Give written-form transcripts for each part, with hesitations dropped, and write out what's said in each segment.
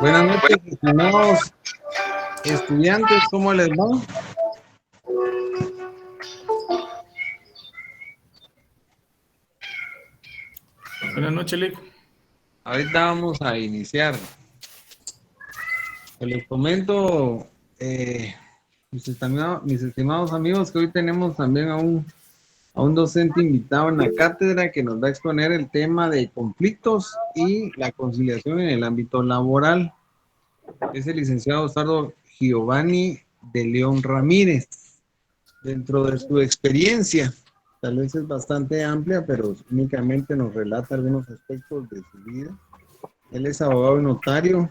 Buenas noches, estimados estudiantes, ¿cómo les va? Buenas noches, Lico. Ahorita vamos a iniciar. Les comento, mis estimados amigos, que hoy tenemos también a un docente invitado en la cátedra que nos va a exponer el tema de conflictos y la conciliación en el ámbito laboral. Es el licenciado Osvaldo Giovanni de León Ramírez. Dentro de su experiencia, tal vez es bastante amplia, pero únicamente nos relata algunos aspectos de su vida. Él es abogado y notario,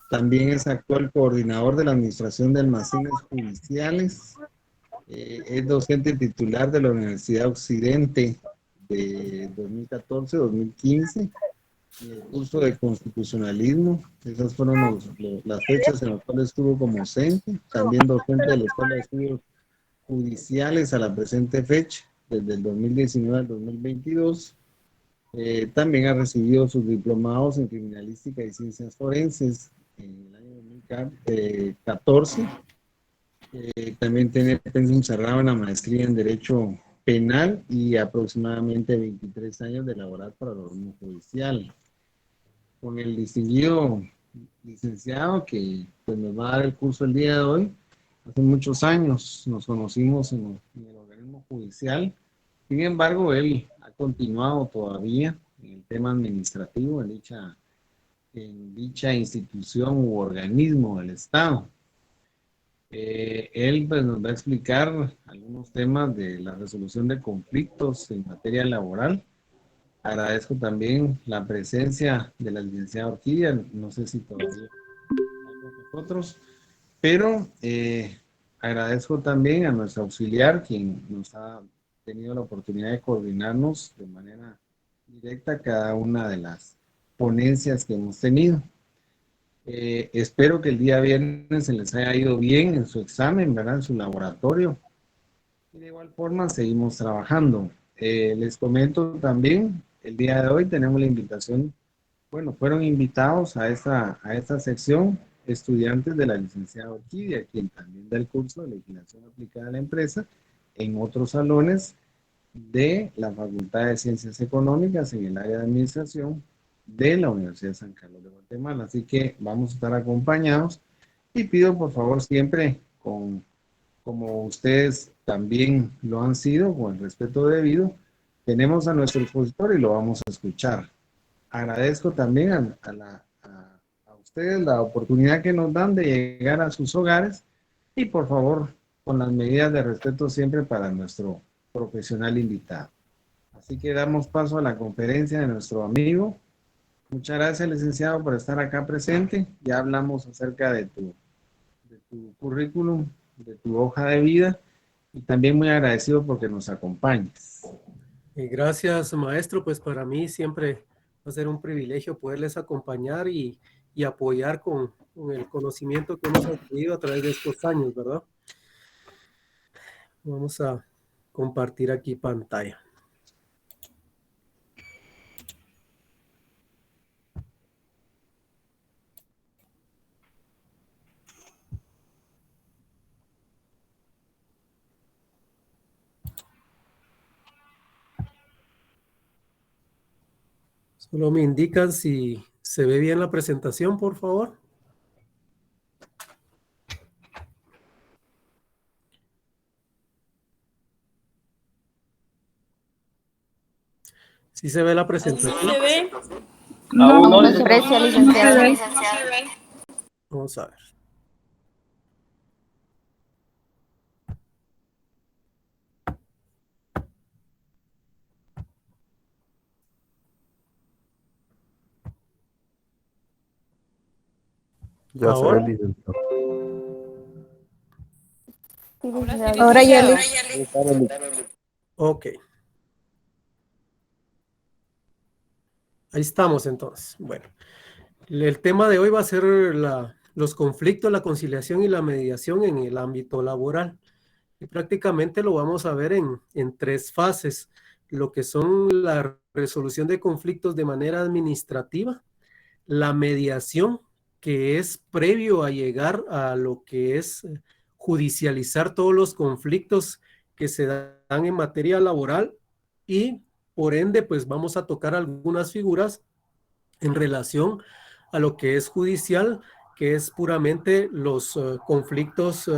también es actual coordinador de la Administración de Almacenes Judiciales, es docente titular de la Universidad Occidente de 2014-2015, y el curso de Constitucionalismo. Esas fueron las fechas en las cuales estuvo como docente, también docente de la Escuela de Estudios Judiciales a la presente fecha, desde el 2019 al 2022. También ha recibido sus diplomados en Criminalística y Ciencias Forenses en el año 2014 También tiene pensum cerrado en la maestría en Derecho Penal y aproximadamente 23 años de laborar para el órgano judicial. Con el distinguido licenciado que pues, nos va a dar el curso el día de hoy. Hace muchos años nos conocimos en el organismo judicial. Sin embargo, él ha continuado todavía en el tema administrativo en dicha institución u organismo del Estado. Él pues, nos va a explicar algunos temas de la resolución de conflictos en materia laboral. Agradezco también la presencia de la licenciada Orquídea, no sé si todavía está con nosotros, pero agradezco también a nuestro auxiliar, quien nos ha tenido la oportunidad de coordinarnos de manera directa cada una de las ponencias que hemos tenido. Espero que el día viernes se les haya ido bien en su examen, ¿verdad? En su laboratorio. Y de igual forma seguimos trabajando. Les comento también, el día de hoy tenemos la invitación, bueno, fueron invitados a esta sección estudiantes de la licenciada Orquídea, quien también da el curso de legislación aplicada a la empresa en otros salones de la Facultad de Ciencias Económicas en el área de administración de la Universidad de San Carlos de Guatemala. Así que vamos a estar acompañados y pido por favor siempre como ustedes también lo han sido, con el respeto debido, tenemos a nuestro expositor y lo vamos a escuchar. Agradezco también a ustedes la oportunidad que nos dan de llegar a sus hogares y por favor con las medidas de respeto siempre para nuestro profesional invitado. Así que damos paso a la conferencia de nuestro amigo. Muchas gracias, licenciado, por estar acá presente. Ya hablamos acerca de tu currículum, de tu hoja de vida y también muy agradecido porque nos acompañes. Gracias, maestro. Pues para mí siempre va a ser un privilegio poderles acompañar y apoyar con el conocimiento que hemos adquirido a través de estos años, ¿verdad? Vamos a compartir aquí pantalla. Solo me indican si se ve bien la presentación, por favor. ¿Sí se ve la presentación? ¿Sí se ve? No se aprecia, licenciado. Vamos a ver. Ya se ¿Ahora? ve, licenciado. Ahora ya le... Ok. Ahí estamos entonces. Bueno, el tema de hoy va a ser los conflictos, la conciliación y la mediación en el ámbito laboral. Y prácticamente lo vamos a ver en tres fases. Lo que son la resolución de conflictos de manera administrativa, la mediación, que es previo a llegar a lo que es judicializar todos los conflictos que se dan en materia laboral y por ende pues vamos a tocar algunas figuras en relación a lo que es judicial, que es puramente los conflictos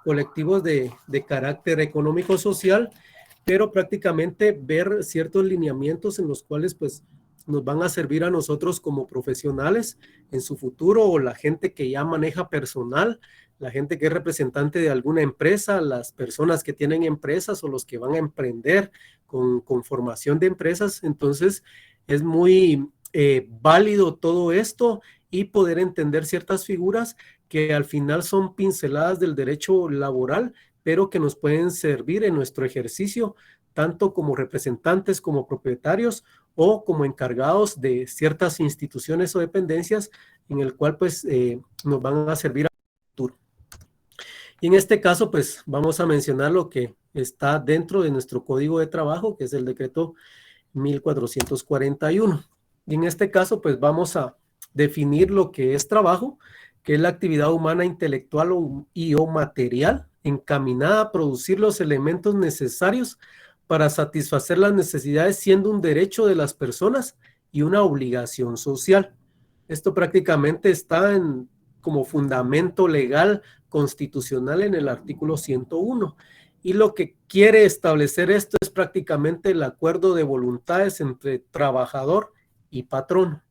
colectivos de carácter económico-social, pero prácticamente ver ciertos lineamientos en los cuales pues nos van a servir a nosotros como profesionales en su futuro o la gente que ya maneja personal, la gente que es representante de alguna empresa, las personas que tienen empresas o los que van a emprender con formación de empresas. Entonces es muy válido todo esto y poder entender ciertas figuras que al final son pinceladas del derecho laboral, pero que nos pueden servir en nuestro ejercicio, tanto como representantes, como propietarios o como encargados de ciertas instituciones o dependencias en el cual pues nos van a servir a futuro. Y en este caso pues vamos a mencionar lo que está dentro de nuestro código de trabajo, que es el decreto 1441. Y en este caso pues vamos a definir lo que es trabajo, que es la actividad humana, intelectual y o material encaminada a producir los elementos necesarios para satisfacer las necesidades, siendo un derecho de las personas y una obligación social. Esto prácticamente está como fundamento legal constitucional en el artículo 101. Y lo que quiere establecer esto es prácticamente el acuerdo de voluntades entre trabajador y patrón.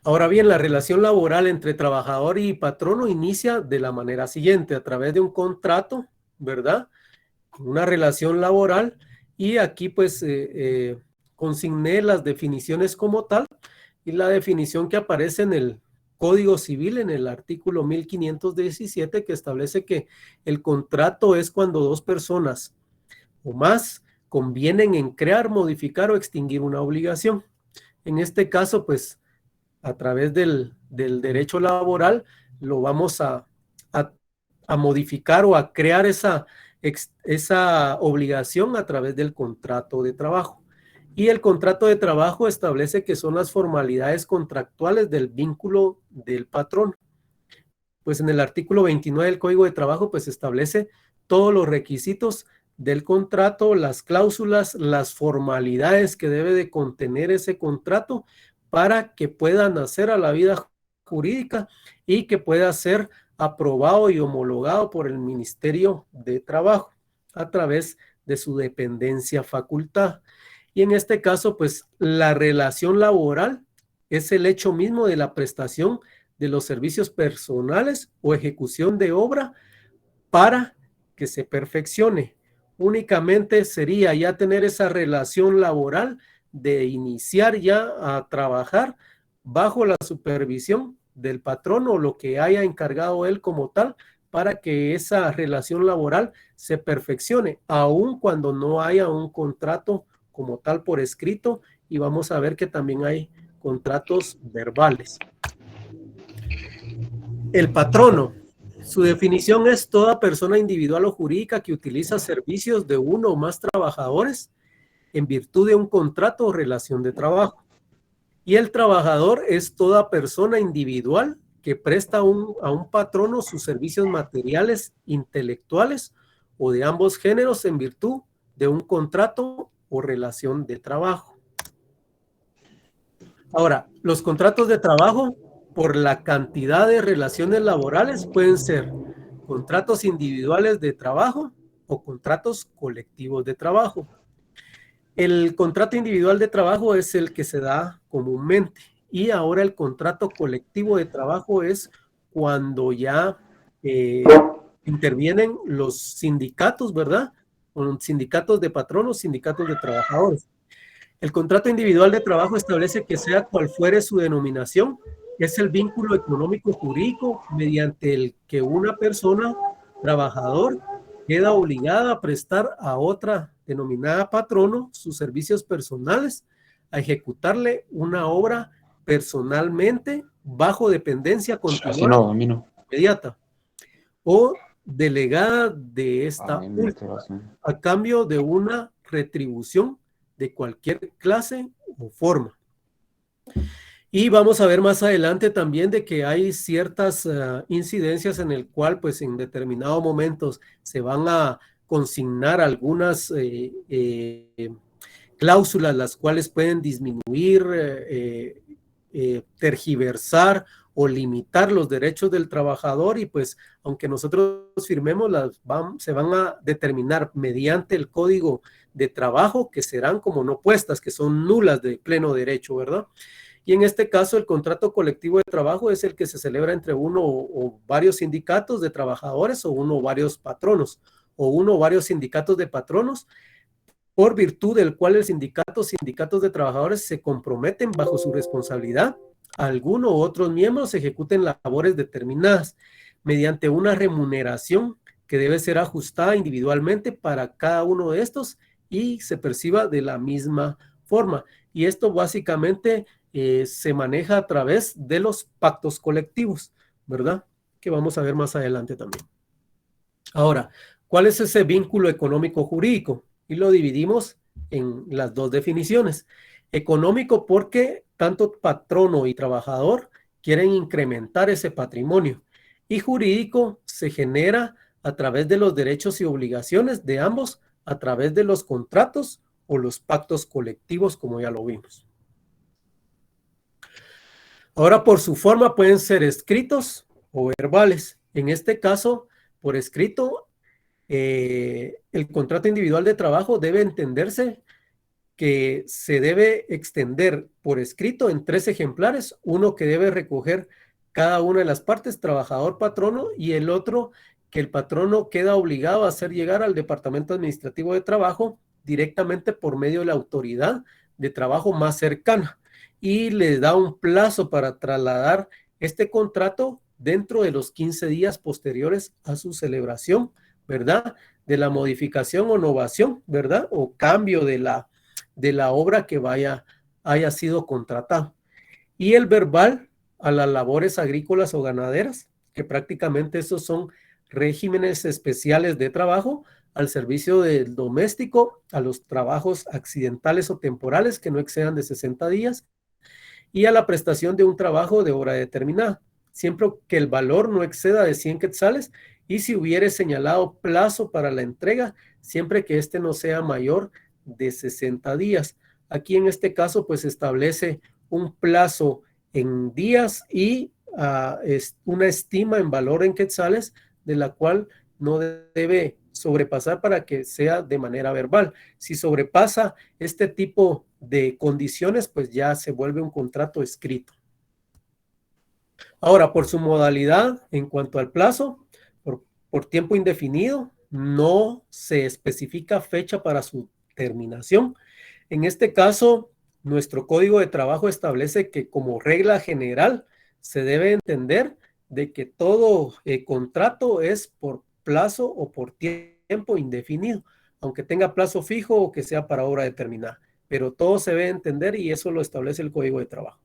Ahora bien, la relación laboral entre trabajador y patrono inicia de la manera siguiente, a través de un contrato, ¿verdad? Una relación laboral, y aquí pues consigné las definiciones como tal, y la definición que aparece en el Código Civil, en el artículo 1517, que establece que el contrato es cuando dos personas o más convienen en crear, modificar o extinguir una obligación. En este caso, pues, a través del derecho laboral, lo vamos a modificar o a crear esa obligación a través del contrato de trabajo. Y el contrato de trabajo establece que son las formalidades contractuales del vínculo del patrón. Pues en el artículo 29 del Código de Trabajo, pues establece todos los requisitos del contrato, las cláusulas, las formalidades que debe de contener ese contrato para que pueda nacer a la vida jurídica y que pueda ser aprobado y homologado por el Ministerio de Trabajo a través de su dependencia facultad. Y en este caso, pues la relación laboral es el hecho mismo de la prestación de los servicios personales o ejecución de obra para que se perfeccione. Únicamente sería ya tener esa relación laboral de iniciar ya a trabajar bajo la supervisión del patrón o lo que haya encargado él como tal, para que esa relación laboral se perfeccione, aun cuando no haya un contrato como tal por escrito, y vamos a ver que también hay contratos verbales. El patrono, su definición es toda persona individual o jurídica que utiliza servicios de uno o más trabajadores en virtud de un contrato o relación de trabajo. Y el trabajador es toda persona individual que presta a un patrono sus servicios materiales, intelectuales o de ambos géneros en virtud de un contrato o relación de trabajo. Ahora, los contratos de trabajo, por la cantidad de relaciones laborales, pueden ser contratos individuales de trabajo o contratos colectivos de trabajo. El contrato individual de trabajo es el que se da comúnmente, y ahora el contrato colectivo de trabajo es cuando ya intervienen los sindicatos, ¿verdad? Con sindicatos de patronos, sindicatos de trabajadores. El contrato individual de trabajo establece que, sea cual fuere su denominación, es el vínculo económico jurídico mediante el que una persona, trabajador, queda obligada a prestar a otra denominada patrono sus servicios personales, a ejecutarle una obra personalmente bajo dependencia continuada inmediata o delegada de esta a cambio de una retribución de cualquier clase o forma. Y vamos a ver más adelante también de que hay ciertas incidencias en el cual, pues, en determinados momentos se van a consignar algunas cláusulas, las cuales pueden disminuir, tergiversar o limitar los derechos del trabajador, y pues aunque nosotros firmemos, se van a determinar mediante el Código de Trabajo, que serán como no puestas, que son nulas de pleno derecho, ¿verdad? Y en este caso el contrato colectivo de trabajo es el que se celebra entre uno o varios sindicatos de trabajadores, o uno o varios patronos, o uno o varios sindicatos de patronos, por virtud del cual el sindicatos de trabajadores se comprometen bajo su responsabilidad a alguno u otros miembros ejecuten labores determinadas mediante una remuneración que debe ser ajustada individualmente para cada uno de estos y se perciba de la misma forma. Y esto básicamente se maneja a través de los pactos colectivos, ¿verdad? Que vamos a ver más adelante también. Ahora, ¿cuál es ese vínculo económico jurídico? Y lo dividimos en las dos definiciones. Económico porque tanto patrono y trabajador quieren incrementar ese patrimonio. Y jurídico se genera a través de los derechos y obligaciones de ambos, a través de los contratos o los pactos colectivos, como ya lo vimos. Ahora, por su forma pueden ser escritos o verbales. En este caso, por escrito, el contrato individual de trabajo debe entenderse que se debe extender por escrito en 3 ejemplares, uno que debe recoger cada una de las partes, trabajador, patrono, y el otro que el patrono queda obligado a hacer llegar al Departamento Administrativo de Trabajo directamente por medio de la autoridad de trabajo más cercana, y le da un plazo para trasladar este contrato dentro de los 15 días posteriores a su celebración, ¿verdad? De la modificación o novación, ¿verdad? O cambio de la obra que haya sido contratado. Y el verbal a las labores agrícolas o ganaderas, que prácticamente esos son regímenes especiales de trabajo al servicio del doméstico, a los trabajos accidentales o temporales que no excedan de 60 días y a la prestación de un trabajo de hora determinada, siempre que el valor no exceda de 100 quetzales y si hubiere señalado plazo para la entrega, siempre que este no sea mayor de 60 días. Aquí en este caso pues establece un plazo en días y es una estima en valor en quetzales de la cual no debe sobrepasar para que sea de manera verbal. Si sobrepasa este tipo de condiciones, pues ya se vuelve un contrato escrito. Ahora, por su modalidad, en cuanto al plazo, por tiempo indefinido, no se especifica fecha para su terminación. En este caso, nuestro Código de Trabajo establece que como regla general se debe entender de que todo contrato es por plazo o por tiempo indefinido, aunque tenga plazo fijo o que sea para hora determinada, pero todo se debe entender y eso lo establece el Código de Trabajo.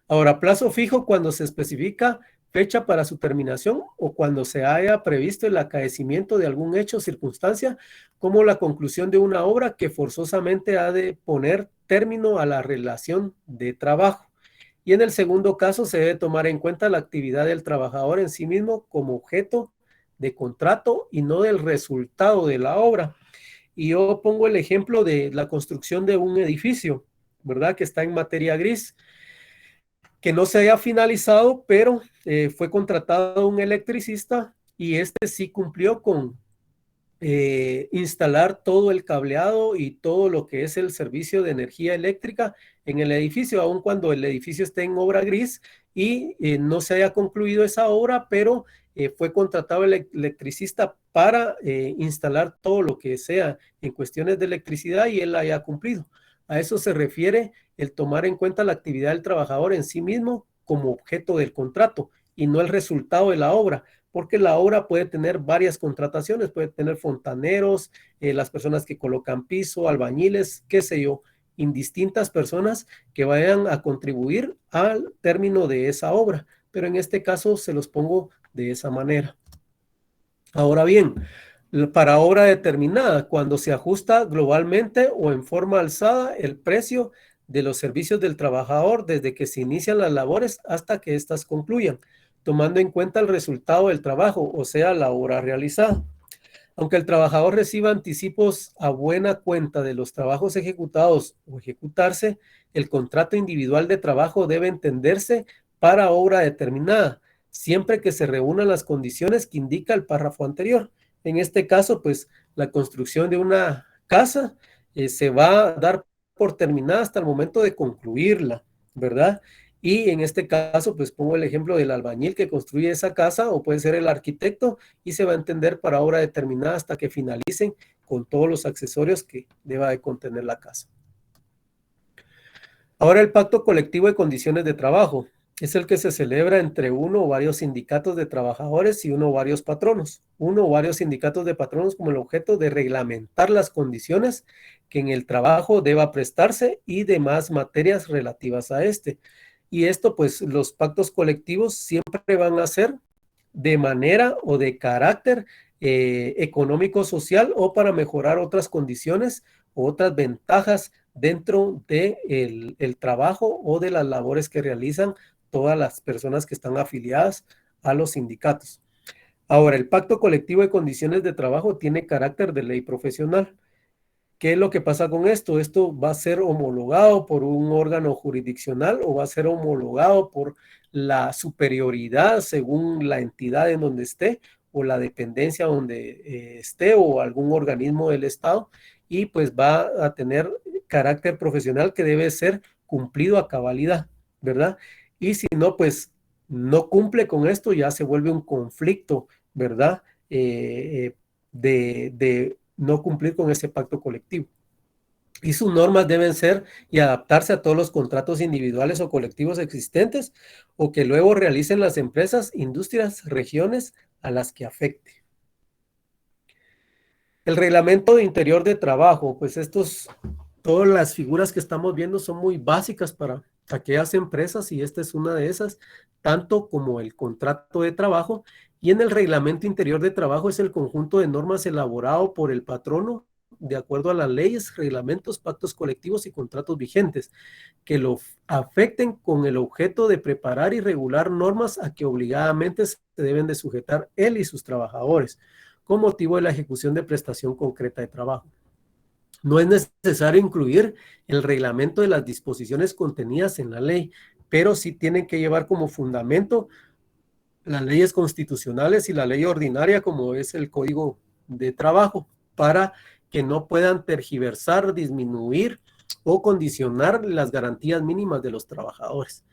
Ahora, plazo fijo cuando se especifica fecha para su terminación o cuando se haya previsto el acaecimiento de algún hecho o circunstancia, como la conclusión de una obra que forzosamente ha de poner término a la relación de trabajo. Y en el segundo caso se debe tomar en cuenta la actividad del trabajador en sí mismo como objeto de contrato y no del resultado de la obra. Y yo pongo el ejemplo de la construcción de un edificio, ¿verdad? Que está en materia gris, que no se haya finalizado, pero fue contratado un electricista y este sí cumplió con instalar todo el cableado y todo lo que es el servicio de energía eléctrica en el edificio, aun cuando el edificio esté en obra gris y no se haya concluido esa obra, pero fue contratado el electricista para instalar todo lo que sea en cuestiones de electricidad y él haya cumplido. A eso se refiere el tomar en cuenta la actividad del trabajador en sí mismo como objeto del contrato y no el resultado de la obra, porque la obra puede tener varias contrataciones, puede tener fontaneros, las personas que colocan piso, albañiles, qué sé yo, indistintas personas que vayan a contribuir al término de esa obra, pero en este caso se los pongo de esa manera. Ahora bien, para obra determinada, cuando se ajusta globalmente o en forma alzada el precio de los servicios del trabajador desde que se inician las labores hasta que éstas concluyan, tomando en cuenta el resultado del trabajo, o sea, la obra realizada. Aunque el trabajador reciba anticipos a buena cuenta de los trabajos ejecutados o ejecutarse, el contrato individual de trabajo debe entenderse para obra determinada, siempre que se reúnan las condiciones que indica el párrafo anterior. En este caso, pues, la construcción de una casa se va a dar por terminada hasta el momento de concluirla, ¿verdad? Y en este caso, pues pongo el ejemplo del albañil que construye esa casa o puede ser el arquitecto y se va a entender para obra determinada hasta que finalicen con todos los accesorios que deba de contener la casa. Ahora el pacto colectivo de condiciones de trabajo es el que se celebra entre uno o varios sindicatos de trabajadores y uno o varios patronos. Uno o varios sindicatos de patronos como el objeto de reglamentar las condiciones que en el trabajo deba prestarse y demás materias relativas a este. Y esto, pues, los pactos colectivos siempre van a ser de manera o de carácter económico-social o para mejorar otras condiciones o otras ventajas dentro del trabajo o de las labores que realizan todas las personas que están afiliadas a los sindicatos. Ahora, el pacto colectivo de condiciones de trabajo tiene carácter de ley profesional. ¿Qué es lo que pasa con esto? ¿Esto va a ser homologado por un órgano jurisdiccional o va a ser homologado por la superioridad según la entidad en donde esté o la dependencia donde esté o algún organismo del Estado? Y pues va a tener carácter profesional que debe ser cumplido a cabalidad, ¿verdad? Y si no, pues no cumple con esto, ya se vuelve un conflicto, ¿verdad? De no cumplir con ese pacto colectivo. Y sus normas deben ser y adaptarse a todos los contratos individuales o colectivos existentes o que luego realicen las empresas, industrias, regiones a las que afecte. El reglamento de interior de trabajo, pues todas las figuras que estamos viendo son muy básicas para aquellas empresas y esta es una de esas, tanto como el contrato de trabajo. Y en el reglamento interior de trabajo es el conjunto de normas elaborado por el patrono de acuerdo a las leyes, reglamentos, pactos colectivos y contratos vigentes que lo afecten con el objeto de preparar y regular normas a que obligadamente se deben de sujetar él y sus trabajadores con motivo de la ejecución de prestación concreta de trabajo. No es necesario incluir el reglamento de las disposiciones contenidas en la ley, pero sí tienen que llevar como fundamento las leyes constitucionales y la ley ordinaria como es el Código de Trabajo para que no puedan tergiversar, disminuir o condicionar las garantías mínimas de los trabajadores.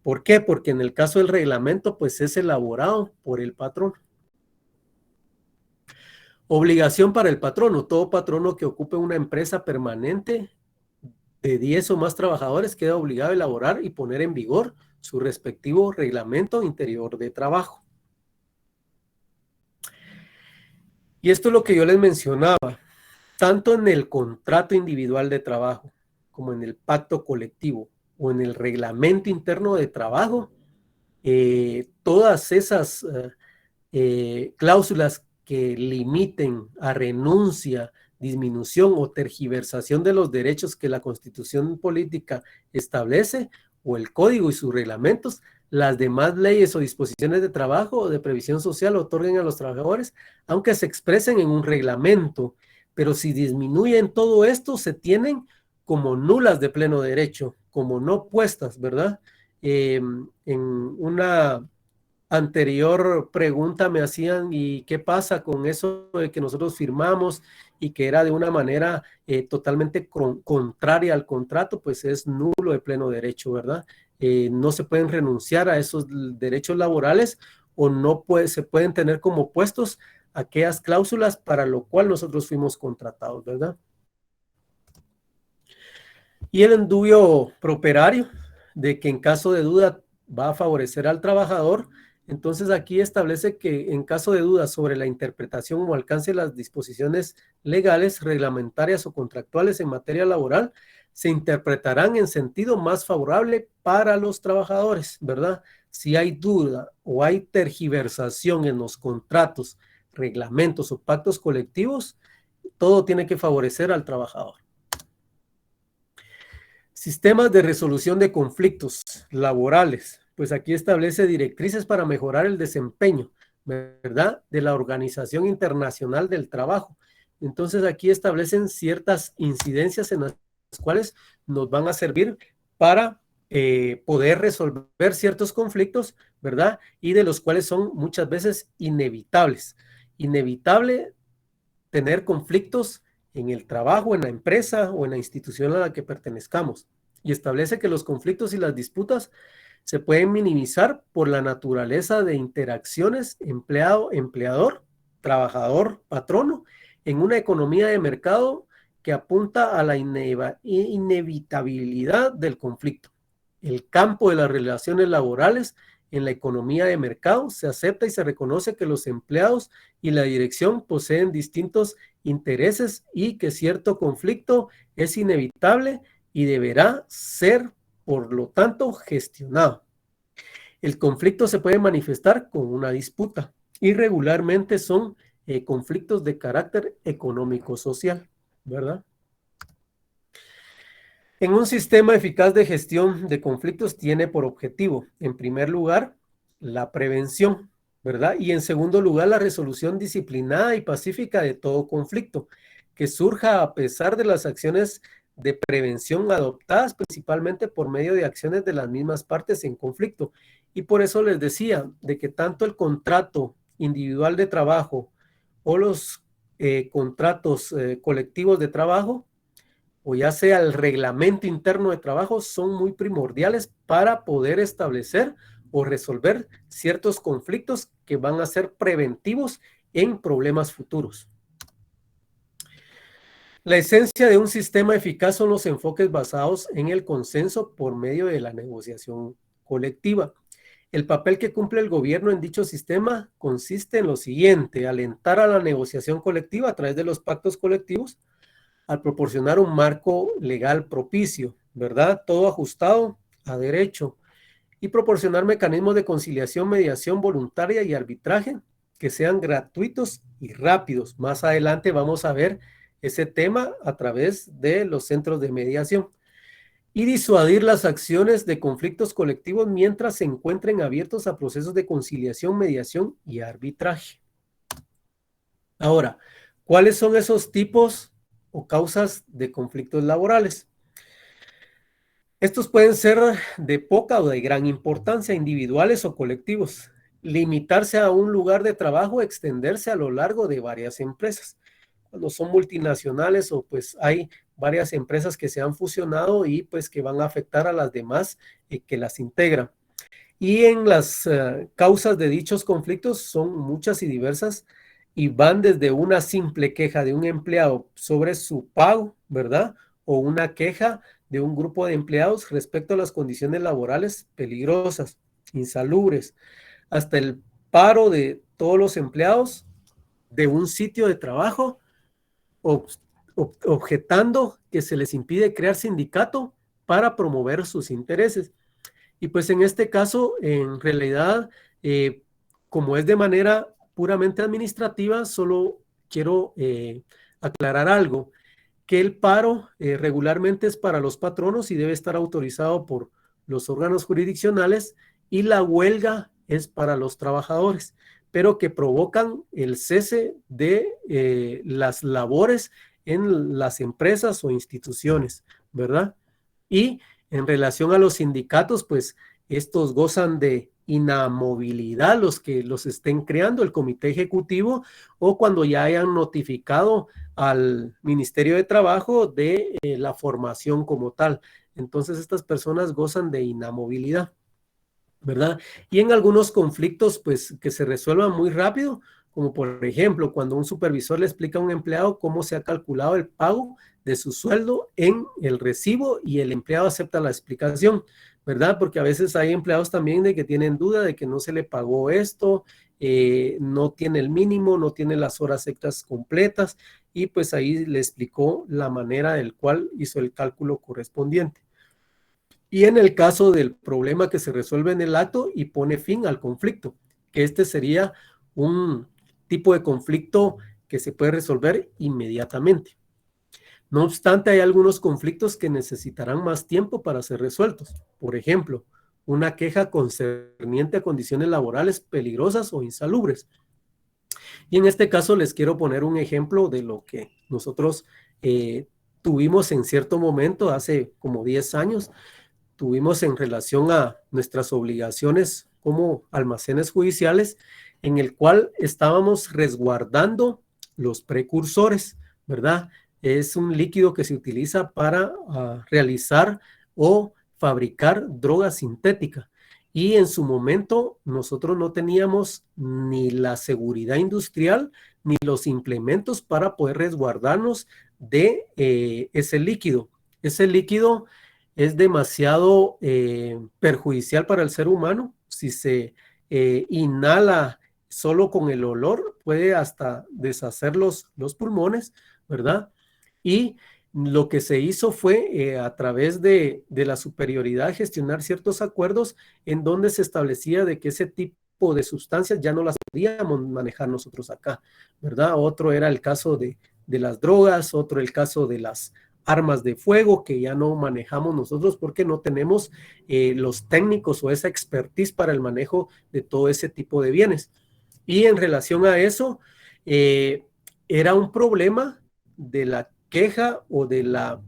¿Por qué? Porque en el caso del reglamento pues es elaborado por el patrón. Obligación para el patrono. Todo patrono que ocupe una empresa permanente de 10 o más trabajadores queda obligado a elaborar y poner en vigor su respectivo reglamento interior de trabajo. Y esto es lo que yo les mencionaba, tanto en el contrato individual de trabajo como en el pacto colectivo o en el reglamento interno de trabajo, todas esas cláusulas que limiten a renuncia, disminución o tergiversación de los derechos que la Constitución política establece o el Código y sus reglamentos, las demás leyes o disposiciones de trabajo o de previsión social otorguen a los trabajadores, aunque se expresen en un reglamento, pero si disminuyen todo esto, se tienen como nulas de pleno derecho, como no puestas, ¿verdad? En una anterior pregunta me hacían, ¿y qué pasa con eso de que nosotros firmamos y que era de una manera totalmente contraria al contrato? Pues es nulo de pleno derecho, ¿verdad? No se pueden renunciar a esos derechos laborales o no se pueden tener como puestos aquellas cláusulas para lo cual nosotros fuimos contratados, ¿verdad? Y el endubio properario, de que en caso de duda va a favorecer al trabajador. Entonces aquí establece que en caso de duda sobre la interpretación o alcance de las disposiciones legales, reglamentarias o contractuales en materia laboral, se interpretarán en sentido más favorable para los trabajadores, ¿verdad? Si hay duda o hay tergiversación en los contratos, reglamentos o pactos colectivos, todo tiene que favorecer al trabajador. Sistemas de resolución de conflictos laborales. Pues aquí establece directrices para mejorar el desempeño, ¿verdad?, de la Organización Internacional del Trabajo. Entonces aquí establecen ciertas incidencias en las cuales nos van a servir para poder resolver ciertos conflictos, ¿verdad? Y de los cuales son muchas veces inevitables. Inevitable tener conflictos en el trabajo, en la empresa o en la institución a la que pertenezcamos. Y establece que los conflictos y las disputas se pueden minimizar por la naturaleza de interacciones empleado-empleador, trabajador-patrono, en una economía de mercado que apunta a la inevitabilidad del conflicto. El campo de las relaciones laborales en la economía de mercado se acepta y se reconoce que los empleados y la dirección poseen distintos intereses y que cierto conflicto es inevitable y deberá ser, por lo tanto, gestionado. El conflicto se puede manifestar con una disputa y regularmente son conflictos de carácter económico-social, ¿verdad? En un sistema eficaz de gestión de conflictos tiene por objetivo, en primer lugar, la prevención, ¿verdad? Y en segundo lugar, la resolución disciplinada y pacífica de todo conflicto que surja a pesar de las acciones de prevención adoptadas principalmente por medio de acciones de las mismas partes en conflicto. Y por eso les decía de que tanto el contrato individual de trabajo o los contratos colectivos de trabajo, o ya sea el reglamento interno de trabajo, son muy primordiales para poder establecer o resolver ciertos conflictos que van a ser preventivos en problemas futuros. La esencia de un sistema eficaz son los enfoques basados en el consenso por medio de la negociación colectiva. El papel que cumple el gobierno en dicho sistema consiste en lo siguiente: alentar a la negociación colectiva a través de los pactos colectivos, al proporcionar un marco legal propicio, ¿verdad? Todo ajustado a derecho, y proporcionar mecanismos de conciliación, mediación voluntaria y arbitraje que sean gratuitos y rápidos. Más adelante vamos a ver ese tema a través de los centros de mediación. Y disuadir las acciones de conflictos colectivos mientras se encuentren abiertos a procesos de conciliación, mediación y arbitraje. Ahora, ¿cuáles son esos tipos o causas de conflictos laborales? Estos pueden ser de poca o de gran importancia, individuales o colectivos. Limitarse a un lugar de trabajo, extenderse a lo largo de varias empresas. Cuando son multinacionales o pues hay varias empresas que se han fusionado y pues que van a afectar a las demás que las integran. Y en las causas de dichos conflictos son muchas y diversas y van desde una simple queja de un empleado sobre su pago, ¿verdad? O una queja de un grupo de empleados respecto a las condiciones laborales peligrosas, insalubres, hasta el paro de todos los empleados de un sitio de trabajo, objetando que se les impide crear sindicato para promover sus intereses. Y pues en este caso, en realidad, como es de manera puramente administrativa, solo quiero aclarar algo, que el paro regularmente es para los patronos y debe estar autorizado por los órganos jurisdiccionales, y la huelga es para los trabajadores, pero que provocan el cese de las labores en las empresas o instituciones, ¿verdad? Y en relación a los sindicatos, pues estos gozan de inamovilidad, los que los estén creando, el comité ejecutivo, o cuando ya hayan notificado al Ministerio de Trabajo de la formación como tal. Entonces estas personas gozan de inamovilidad, ¿verdad? Y en algunos conflictos, pues, que se resuelvan muy rápido, como por ejemplo, cuando un supervisor le explica a un empleado cómo se ha calculado el pago de su sueldo en el recibo y el empleado acepta la explicación, ¿verdad? Porque a veces hay empleados también de que tienen duda de que no se le pagó esto, no tiene el mínimo, no tiene las horas extras completas, y pues ahí le explicó la manera del cual hizo el cálculo correspondiente. Y en el caso del problema que se resuelve en el acto y pone fin al conflicto, que este sería un tipo de conflicto que se puede resolver inmediatamente. No obstante, hay algunos conflictos que necesitarán más tiempo para ser resueltos. Por ejemplo, una queja concerniente a condiciones laborales peligrosas o insalubres. Y en este caso les quiero poner un ejemplo de lo que nosotros tuvimos en cierto momento, hace como 10 años, tuvimos en relación a nuestras obligaciones como almacenes judiciales, en el cual estábamos resguardando los precursores, ¿verdad? Es un líquido que se utiliza para realizar o fabricar droga sintética. Y en su momento nosotros no teníamos ni la seguridad industrial ni los implementos para poder resguardarnos de ese líquido. Ese líquido es demasiado perjudicial para el ser humano. Si se inhala solo con el olor, puede hasta deshacer los pulmones, ¿verdad? Y lo que se hizo fue a través de la superioridad gestionar ciertos acuerdos en donde se establecía de que ese tipo de sustancias ya no las podíamos manejar nosotros acá, ¿verdad? Otro era el caso de las drogas, otro el caso de las armas de fuego que ya no manejamos nosotros porque no tenemos los técnicos o esa expertise para el manejo de todo ese tipo de bienes. Y en relación a eso, era un problema de la queja o de la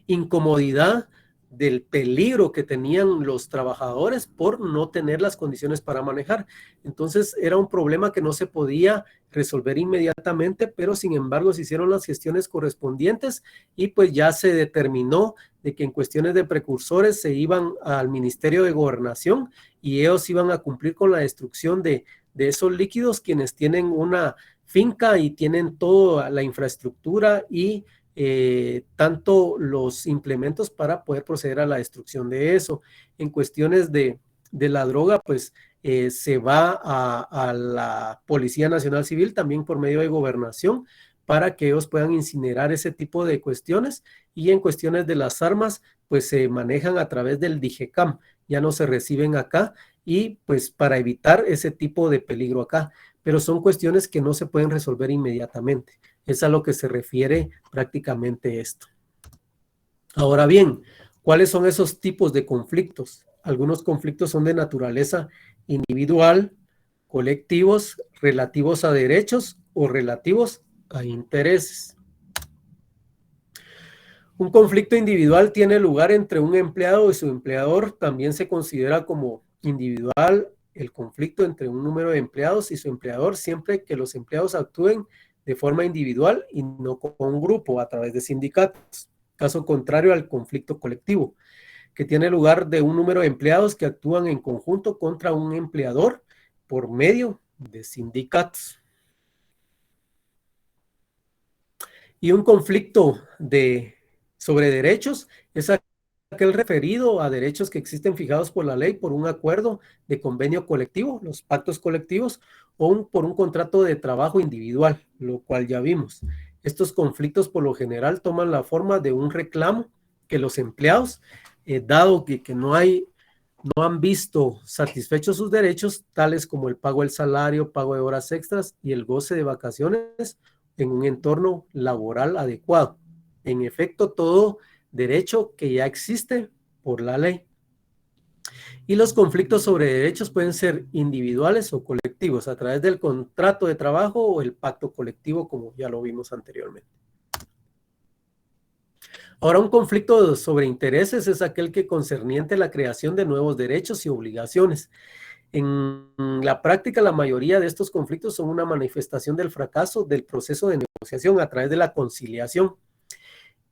incomodidad del peligro que tenían los trabajadores por no tener las condiciones para manejar. Entonces era un problema que no se podía resolver inmediatamente, pero sin embargo se hicieron las gestiones correspondientes y pues ya se determinó de que en cuestiones de precursores se iban al Ministerio de Gobernación y ellos iban a cumplir con la destrucción de esos líquidos, quienes tienen una finca y tienen toda la infraestructura y tanto los implementos para poder proceder a la destrucción de eso. En cuestiones de la droga, pues se va a la Policía Nacional Civil también por medio de gobernación para que ellos puedan incinerar ese tipo de cuestiones, y en cuestiones de las armas, pues se manejan a través del DIGECAM, ya no se reciben acá, y pues para evitar ese tipo de peligro acá, pero son cuestiones que no se pueden resolver inmediatamente. Es a lo que se refiere prácticamente esto. Ahora bien, ¿cuáles son esos tipos de conflictos? Algunos conflictos son de naturaleza individual, colectivos, relativos a derechos o relativos a intereses. Un conflicto individual tiene lugar entre un empleado y su empleador. También se considera como individual el conflicto entre un número de empleados y su empleador, siempre que los empleados actúen de forma individual y no con un grupo a través de sindicatos. Caso contrario al conflicto colectivo, que tiene lugar de un número de empleados que actúan en conjunto contra un empleador por medio de sindicatos. Y un conflicto sobre derechos es aquel referido a derechos que existen fijados por la ley por un acuerdo de convenio colectivo, los pactos colectivos, o por un contrato de trabajo individual, lo cual ya vimos. Estos conflictos por lo general toman la forma de un reclamo que los empleados, dado que no han visto satisfechos sus derechos, tales como el pago del salario, pago de horas extras y el goce de vacaciones en un entorno laboral adecuado. En efecto, todo derecho que ya existe por la ley. Y los conflictos sobre derechos pueden ser individuales o colectivos a través del contrato de trabajo o el pacto colectivo, como ya lo vimos anteriormente. Ahora, un conflicto sobre intereses es aquel que concerniente la creación de nuevos derechos y obligaciones. En la práctica, la mayoría de estos conflictos son una manifestación del fracaso del proceso de negociación a través de la conciliación,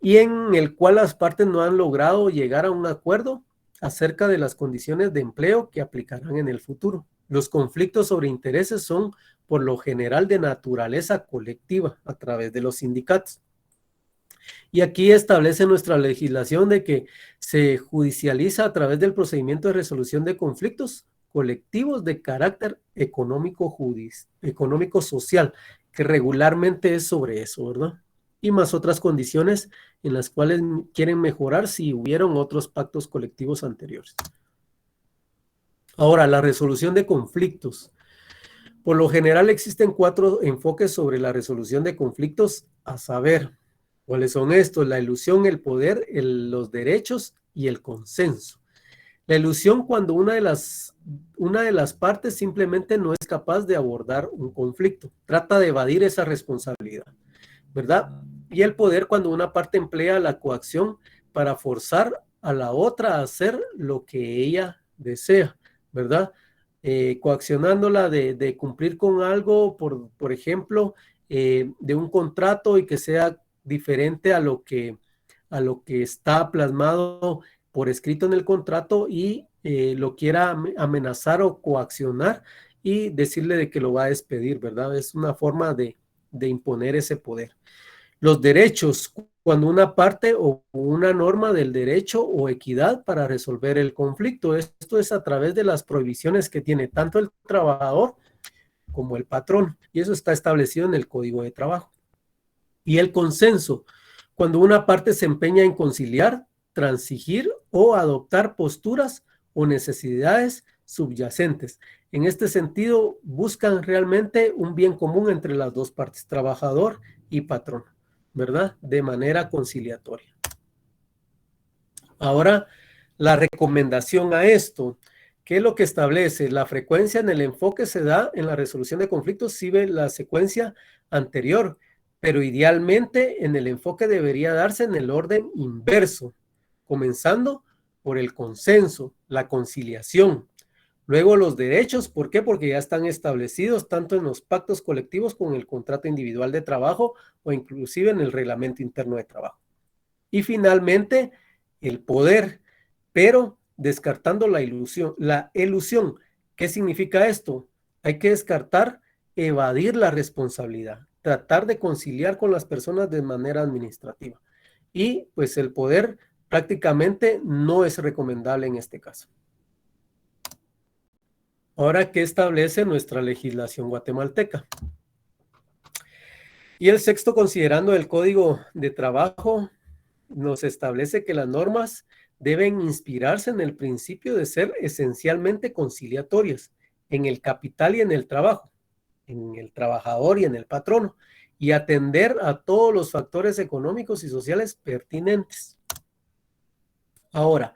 y en el cual las partes no han logrado llegar a un acuerdo acerca de las condiciones de empleo que aplicarán en el futuro. Los conflictos sobre intereses son por lo general de naturaleza colectiva a través de los sindicatos. Y aquí establece nuestra legislación de que se judicializa a través del procedimiento de resolución de conflictos colectivos de carácter económico-social, que regularmente es sobre eso, ¿verdad? Y más otras condiciones en las cuales quieren mejorar si hubieron otros pactos colectivos anteriores. Ahora, la resolución de conflictos. Por lo general existen 4 enfoques sobre la resolución de conflictos, a saber, ¿cuáles son estos? La ilusión, el poder, los derechos y el consenso. La ilusión, cuando una de las partes simplemente no es capaz de abordar un conflicto, trata de evadir esa responsabilidad, ¿verdad? Y el poder, cuando una parte emplea la coacción para forzar a la otra a hacer lo que ella desea, ¿verdad? Coaccionándola de cumplir con algo, por ejemplo, de un contrato, y que sea diferente a lo que está plasmado por escrito en el contrato, y lo quiera amenazar o coaccionar y decirle de que lo va a despedir, ¿verdad? Es una forma de imponer ese poder. Los derechos, cuando una parte o una norma del derecho o equidad para resolver el conflicto. Esto es a través de las prohibiciones que tiene tanto el trabajador como el patrón, y eso está establecido en el Código de Trabajo. Y el consenso, cuando una parte se empeña en conciliar, transigir o adoptar posturas o necesidades subyacentes. En este sentido, buscan realmente un bien común entre las dos partes, trabajador y patrón. ¿verdad? De manera conciliatoria. Ahora, la recomendación a esto, ¿qué es lo que establece? La frecuencia en el enfoque se da en la resolución de conflictos, sigue la secuencia anterior, pero idealmente en el enfoque debería darse en el orden inverso, comenzando por el consenso, la conciliación. Luego los derechos, ¿por qué? Porque ya están establecidos tanto en los pactos colectivos como en el contrato individual de trabajo o inclusive en el reglamento interno de trabajo. Y finalmente, el poder, pero descartando la ilusión. La elusión, ¿qué significa esto? Hay que descartar, evadir la responsabilidad, tratar de conciliar con las personas de manera administrativa. Y pues el poder prácticamente no es recomendable en este caso. Ahora, ¿qué establece nuestra legislación guatemalteca? Y el sexto, considerando el Código de Trabajo, nos establece que las normas deben inspirarse en el principio de ser esencialmente conciliatorias en el capital y en el trabajo, en el trabajador y en el patrono, y atender a todos los factores económicos y sociales pertinentes. Ahora,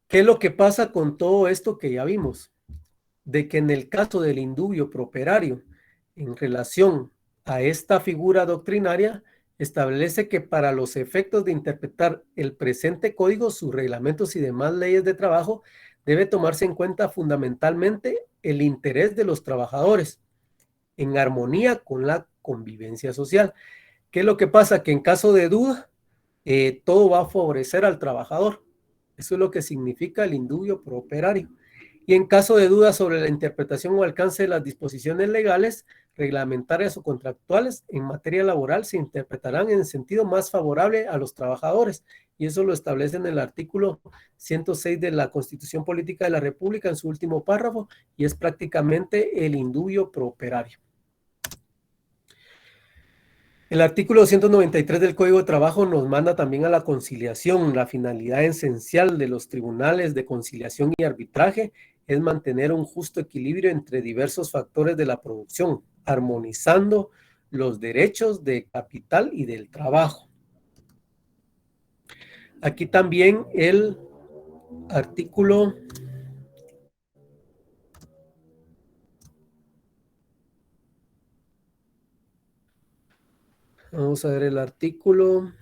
¿qué es lo que pasa con todo esto que ya vimos? De que en el caso del indubio pro operario, en relación a esta figura doctrinaria, establece que para los efectos de interpretar el presente código, sus reglamentos y demás leyes de trabajo, debe tomarse en cuenta fundamentalmente el interés de los trabajadores, en armonía con la convivencia social. ¿Qué es lo que pasa? Que en caso de duda, todo va a favorecer al trabajador. Eso es lo que significa el indubio pro operario. Y en caso de duda sobre la interpretación o alcance de las disposiciones legales, reglamentarias o contractuales en materia laboral se interpretarán en sentido más favorable a los trabajadores. Y eso lo establece en el artículo 106 de la Constitución Política de la República en su último párrafo, y es prácticamente el indubio pro operario. El artículo 293 del Código de Trabajo nos manda también a la conciliación. La finalidad esencial de los tribunales de conciliación y arbitraje es mantener un justo equilibrio entre diversos factores de la producción, armonizando los derechos de capital y del trabajo. Aquí también el artículo vamos a ver el artículo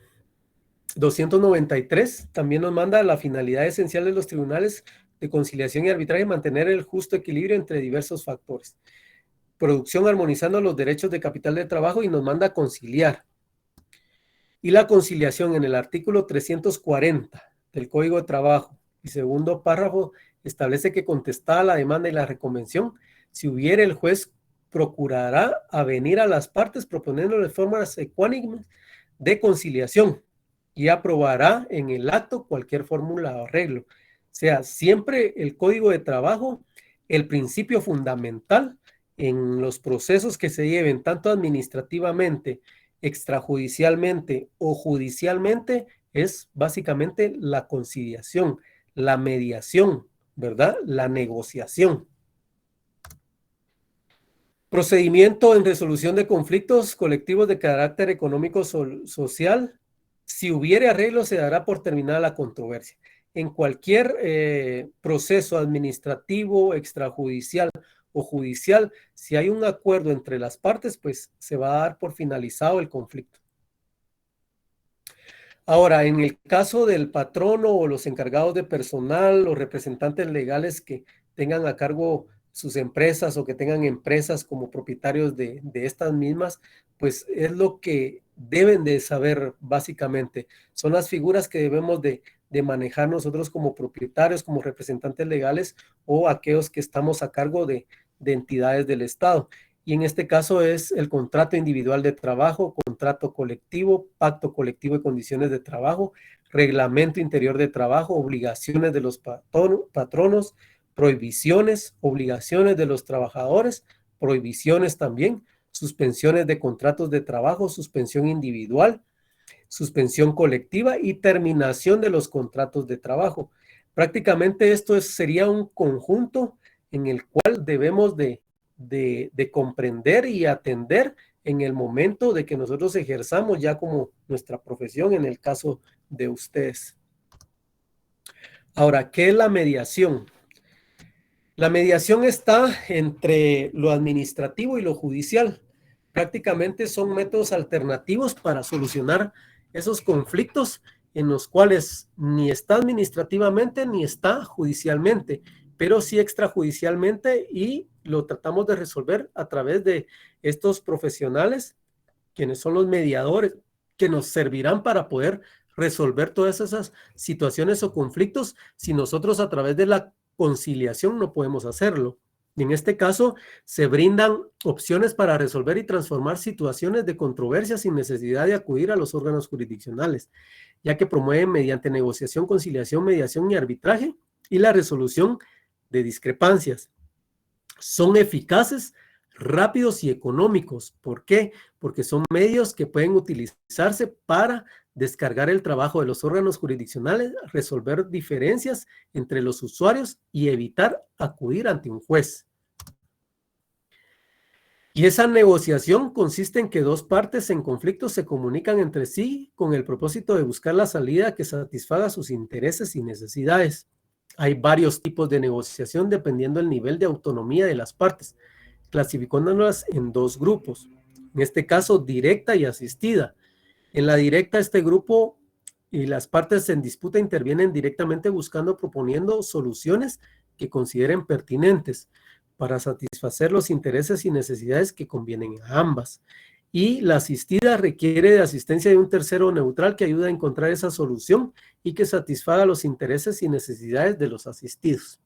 293, también nos manda la finalidad esencial de los tribunales de conciliación y arbitraje, mantener el justo equilibrio entre diversos factores. Producción armonizando los derechos de capital de trabajo, y nos manda a conciliar. Y la conciliación en el artículo 340 del Código de Trabajo y segundo párrafo establece que contestada la demanda y la reconvención, si hubiera, el juez procurará avenir a las partes proponiéndole formas ecuánimes de conciliación y aprobará en el acto cualquier fórmula o arreglo. O sea, siempre el Código de Trabajo, el principio fundamental en los procesos que se lleven tanto administrativamente, extrajudicialmente o judicialmente, es básicamente la conciliación, la mediación, ¿verdad? La negociación. Procedimiento en resolución de conflictos colectivos de carácter económico social. Si hubiere arreglo, se dará por terminada la controversia. En cualquier proceso administrativo, extrajudicial o judicial, si hay un acuerdo entre las partes, pues se va a dar por finalizado el conflicto. Ahora, en el caso del patrono o los encargados de personal, los representantes legales que tengan a cargo sus empresas o que tengan empresas como propietarios de estas mismas, pues es lo que deben de saber básicamente. Son las figuras que debemos de manejar nosotros como propietarios, como representantes legales o aquellos que estamos a cargo de entidades del Estado. Y en este caso es el contrato individual de trabajo, contrato colectivo, pacto colectivo de condiciones de trabajo, reglamento interior de trabajo, obligaciones de los patronos, prohibiciones, obligaciones de los trabajadores, prohibiciones también, suspensiones de contratos de trabajo, suspensión individual, suspensión colectiva y terminación de los contratos de trabajo. Prácticamente esto sería un conjunto en el cual debemos de comprender y atender en el momento de que nosotros ejerzamos ya como nuestra profesión en el caso de ustedes. Ahora, ¿qué es la mediación? La mediación está entre lo administrativo y lo judicial. Prácticamente son métodos alternativos para solucionar esos conflictos en los cuales ni está administrativamente ni está judicialmente, pero sí extrajudicialmente, y lo tratamos de resolver a través de estos profesionales, quienes son los mediadores, que nos servirán para poder resolver todas esas situaciones o conflictos si nosotros a través de la conciliación no podemos hacerlo. Y en este caso se brindan opciones para resolver y transformar situaciones de controversia sin necesidad de acudir a los órganos jurisdiccionales, ya que promueven mediante negociación, conciliación, mediación y arbitraje y la resolución de discrepancias. Son eficaces, rápidos y económicos. ¿Por qué? Porque son medios que pueden utilizarse para descargar el trabajo de los órganos jurisdiccionales, resolver diferencias entre los usuarios y evitar acudir ante un juez. Y esa negociación consiste en que dos partes en conflicto se comunican entre sí con el propósito de buscar la salida que satisfaga sus intereses y necesidades. Hay varios tipos de negociación dependiendo del nivel de autonomía de las partes, clasificándolas en dos grupos. En este caso, directa y asistida. En la directa, este grupo y las partes en disputa intervienen directamente buscando, proponiendo soluciones que consideren pertinentes para satisfacer los intereses y necesidades que convienen a ambas. Y la asistida requiere de asistencia de un tercero neutral que ayuda a encontrar esa solución y que satisfaga los intereses y necesidades de los asistidos.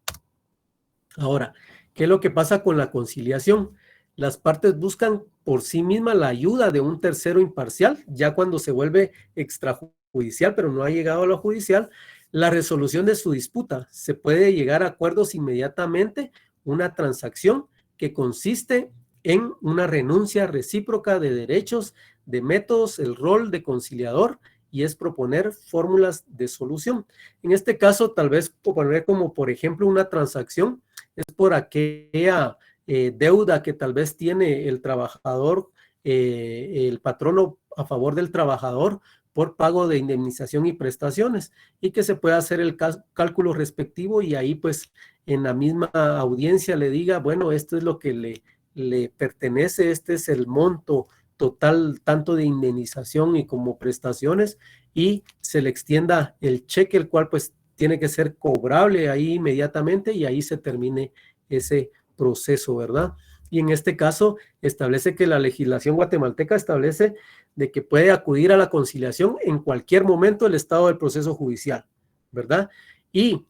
Ahora, ¿qué es lo que pasa con la conciliación? Las partes buscan por sí mismas la ayuda de un tercero imparcial, ya cuando se vuelve extrajudicial, pero no ha llegado a lo judicial, la resolución de su disputa. Se puede llegar a acuerdos inmediatamente, una transacción que consiste en una renuncia recíproca de derechos, de métodos, el rol de conciliador, y es proponer fórmulas de solución. En este caso, tal vez poner como, por ejemplo, una transacción es por aquella deuda que tal vez tiene el trabajador, el patrono a favor del trabajador por pago de indemnización y prestaciones, y que se pueda hacer el cálculo respectivo y ahí pues en la misma audiencia le diga, bueno, esto es lo que le pertenece, este es el monto total tanto de indemnización y como prestaciones, y se le extienda el cheque, el cual pues tiene que ser cobrable ahí inmediatamente y ahí se termine ese proceso, ¿verdad? Y en este caso establece que la legislación guatemalteca establece de que puede acudir a la conciliación en cualquier momento del estado del proceso judicial, ¿verdad? Y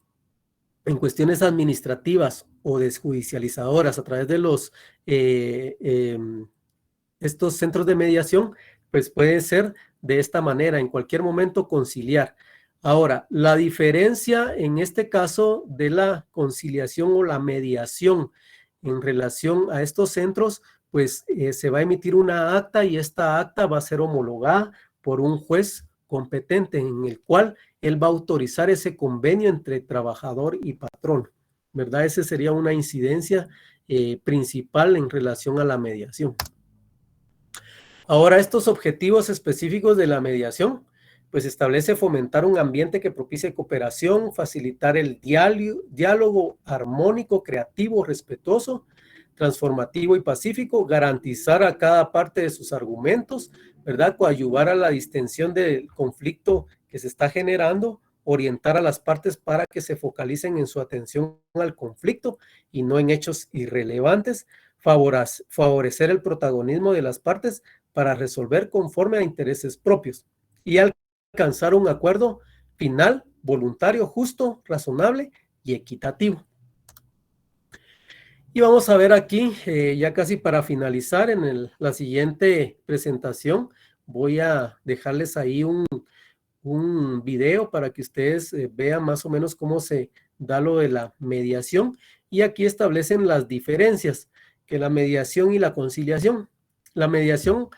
en cuestiones administrativas o desjudicializadoras a través de los estos centros de mediación, pues puede ser de esta manera, en cualquier momento conciliar. Ahora, la diferencia en este caso de la conciliación o la mediación en relación a estos centros, pues se va a emitir una acta y esta acta va a ser homologada por un juez competente en el cual él va a autorizar ese convenio entre trabajador y patrón, ¿verdad? Esa sería una incidencia principal en relación a la mediación. Ahora, estos objetivos específicos de la mediación, pues establece fomentar un ambiente que propicie cooperación, facilitar el diálogo armónico, creativo, respetuoso, transformativo y pacífico, garantizar a cada parte de sus argumentos, ¿verdad? Coadyuvar a la distensión del conflicto que se está generando, orientar a las partes para que se focalicen en su atención al conflicto y no en hechos irrelevantes, favorecer el protagonismo de las partes para resolver conforme a intereses propios y alcanzar un acuerdo final, voluntario, justo, razonable y equitativo. Y vamos a ver aquí, ya casi para finalizar, en la siguiente presentación, voy a dejarles ahí un video para que ustedes vean más o menos cómo se da lo de la mediación. Y aquí establecen las diferencias, que la mediación y la conciliación. La mediación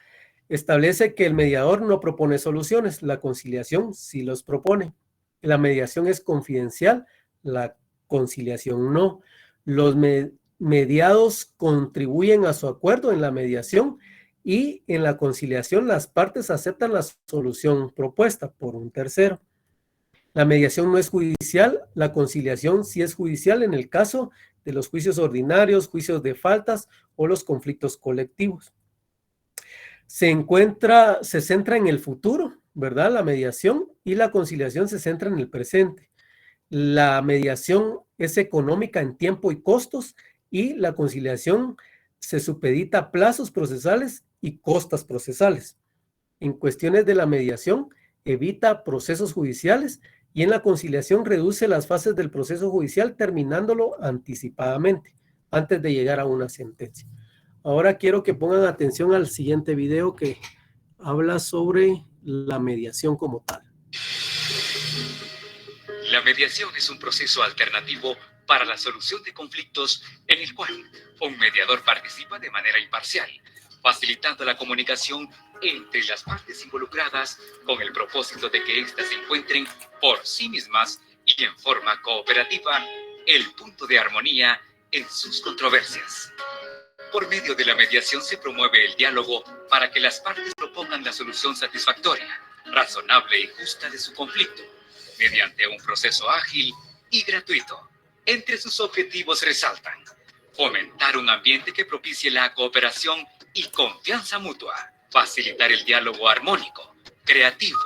establece que el mediador no propone soluciones, la conciliación sí los propone. La mediación es confidencial, la conciliación no. Los mediados contribuyen a su acuerdo en la mediación y en la conciliación las partes aceptan la solución propuesta por un tercero. La mediación no es judicial, la conciliación sí es judicial en el caso de los juicios ordinarios, juicios de faltas o los conflictos colectivos. Se centra en el futuro, ¿verdad? La mediación, y la conciliación se centra en el presente. La mediación es económica en tiempo y costos, y la conciliación se supedita a plazos procesales y costas procesales. En cuestiones de la mediación, evita procesos judiciales, y en la conciliación reduce las fases del proceso judicial terminándolo anticipadamente, antes de llegar a una sentencia. Ahora quiero que pongan atención al siguiente video que habla sobre la mediación como tal. La mediación es un proceso alternativo para la solución de conflictos en el cual un mediador participa de manera imparcial, facilitando la comunicación entre las partes involucradas con el propósito de que éstas se encuentren por sí mismas y en forma cooperativa el punto de armonía en sus controversias. Por medio de la mediación se promueve el diálogo para que las partes propongan la solución satisfactoria, razonable y justa de su conflicto, mediante un proceso ágil y gratuito. Entre sus objetivos resaltan fomentar un ambiente que propicie la cooperación y confianza mutua, facilitar el diálogo armónico, creativo,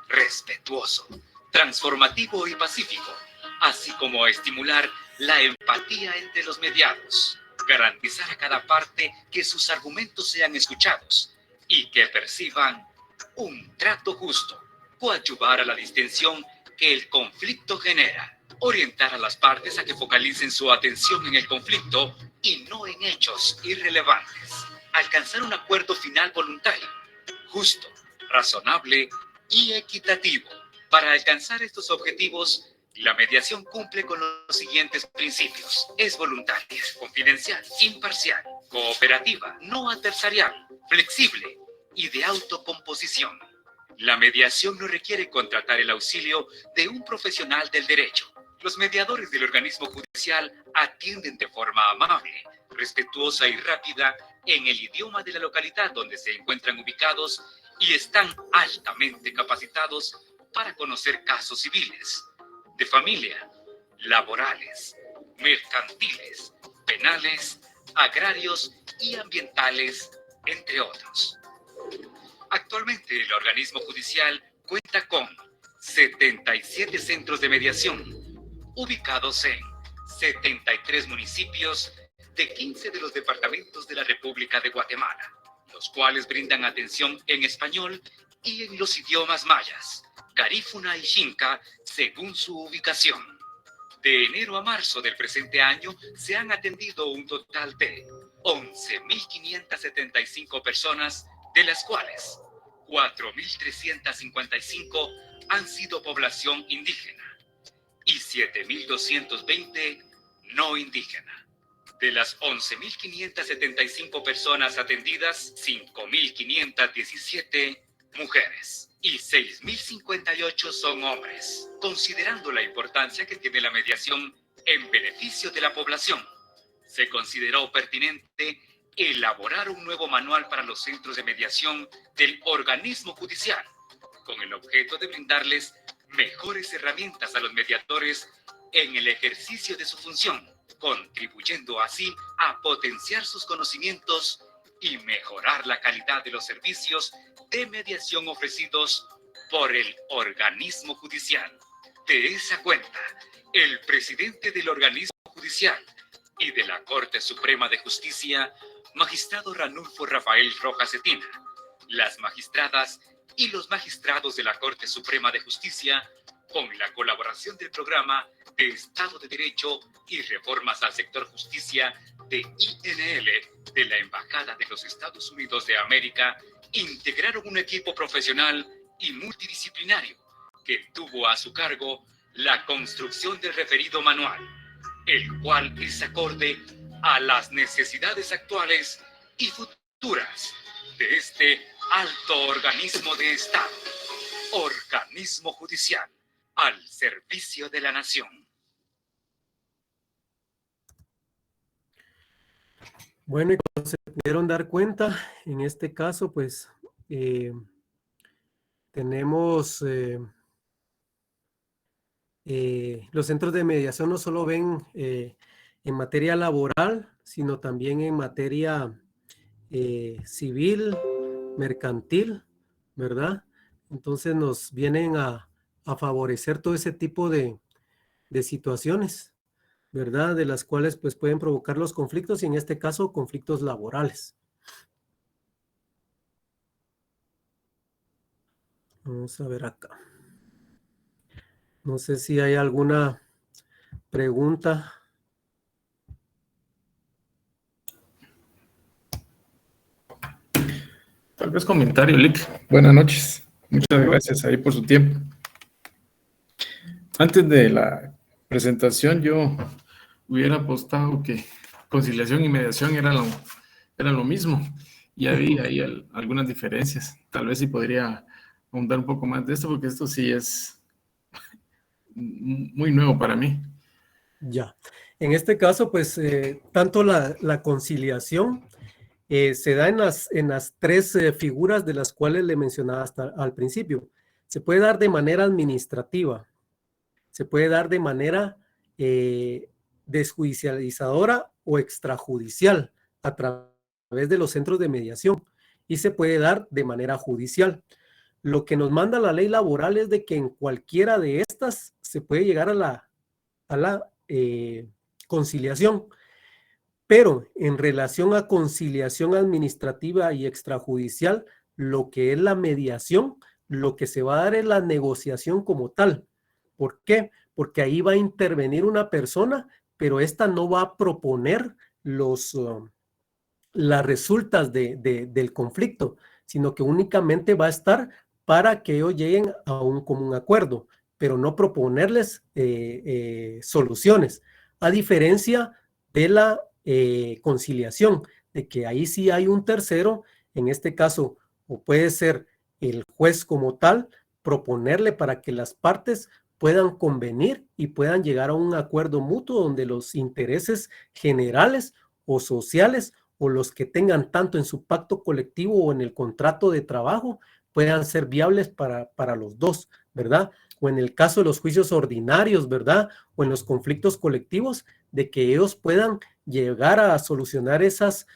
respetuoso, transformativo y pacífico, así como estimular la empatía entre los mediados, garantizar a cada parte que sus argumentos sean escuchados y que perciban un trato justo, coadyuvar a la distensión que el conflicto genera, orientar a las partes a que focalicen su atención en el conflicto y no en hechos irrelevantes, alcanzar un acuerdo final voluntario, justo, razonable y equitativo. Para alcanzar estos objetivos, la mediación cumple con los siguientes principios: es voluntaria, confidencial, imparcial, cooperativa, no adversarial, flexible y de autocomposición. La mediación no requiere contratar el auxilio de un profesional del derecho. Los mediadores del organismo judicial atienden de forma amable, respetuosa y rápida en el idioma de la localidad donde se encuentran ubicados y están altamente capacitados para conocer casos civiles, de familia, laborales, mercantiles, penales, agrarios y ambientales, entre otros. Actualmente el organismo judicial cuenta con 77 centros de mediación, ubicados en 73 municipios de 15 de los departamentos de la República de Guatemala, los cuales brindan atención en español y en los idiomas mayas, garífuna y xinca, según su ubicación. De enero a marzo del presente año se han atendido un total de 11.575 personas, de las cuales 4.355 han sido población indígena y 7.220 no indígena. De las 11.575 personas atendidas, 5.517 mujeres y 6.058 son hombres. Considerando la importancia que tiene la mediación en beneficio de la población, se consideró pertinente elaborar un nuevo manual para los centros de mediación del organismo judicial, con el objeto de brindarles mejores herramientas a los mediadores en el ejercicio de su función, contribuyendo así a potenciar sus conocimientos y mejorar la calidad de los servicios de mediación ofrecidos por el organismo judicial. De esa cuenta, el presidente del organismo judicial y de la Corte Suprema de Justicia, magistrado Ranulfo Rafael Rojas Cetina, las magistradas y los magistrados de la Corte Suprema de Justicia, con la colaboración del Programa de Estado de Derecho y Reformas al Sector Justicia de INL de la Embajada de los Estados Unidos de América, integraron un equipo profesional y multidisciplinario que tuvo a su cargo la construcción del referido manual, el cual es acorde a las necesidades actuales y futuras de este alto organismo de Estado, organismo judicial, al servicio de la nación. Bueno, y como se pudieron dar cuenta, en este caso, pues, tenemos los centros de mediación no solo ven en materia laboral, sino también en materia civil, mercantil, ¿verdad? Entonces nos vienen a favorecer todo ese tipo de situaciones, ¿verdad? De las cuales pues pueden provocar los conflictos y en este caso conflictos laborales. Vamos a ver acá. No sé si hay alguna pregunta. Tal vez comentario, Lick. Buenas noches. Muchas gracias ahí por su tiempo. Antes de la presentación, yo hubiera apostado que conciliación y mediación eran lo mismo. Y había ahí algunas diferencias. Tal vez sí podría ahondar un poco más de esto, porque esto sí es muy nuevo para mí. Ya. En este caso, pues, tanto la conciliación se da en las tres figuras de las cuales le mencionaba hasta al principio. Se puede dar de manera administrativa, se puede dar de manera desjudicializadora o extrajudicial a través de los centros de mediación y se puede dar de manera judicial. Lo que nos manda la ley laboral es de que en cualquiera de estas se puede llegar a la conciliación. Pero en relación a conciliación administrativa y extrajudicial, lo que es la mediación, lo que se va a dar es la negociación como tal. ¿Por qué? Porque ahí va a intervenir una persona, pero esta no va a proponer las resultas del conflicto, sino que únicamente va a estar para que ellos lleguen a un común acuerdo, pero no proponerles soluciones, a diferencia de la conciliación, de que ahí sí hay un tercero, en este caso, o puede ser el juez como tal, proponerle para que las partes puedan convenir y puedan llegar a un acuerdo mutuo donde los intereses generales o sociales o los que tengan tanto en su pacto colectivo o en el contrato de trabajo puedan ser viables para los dos, ¿verdad? O en el caso de los juicios ordinarios, ¿verdad? O en los conflictos colectivos, de que ellos puedan llegar a solucionar esas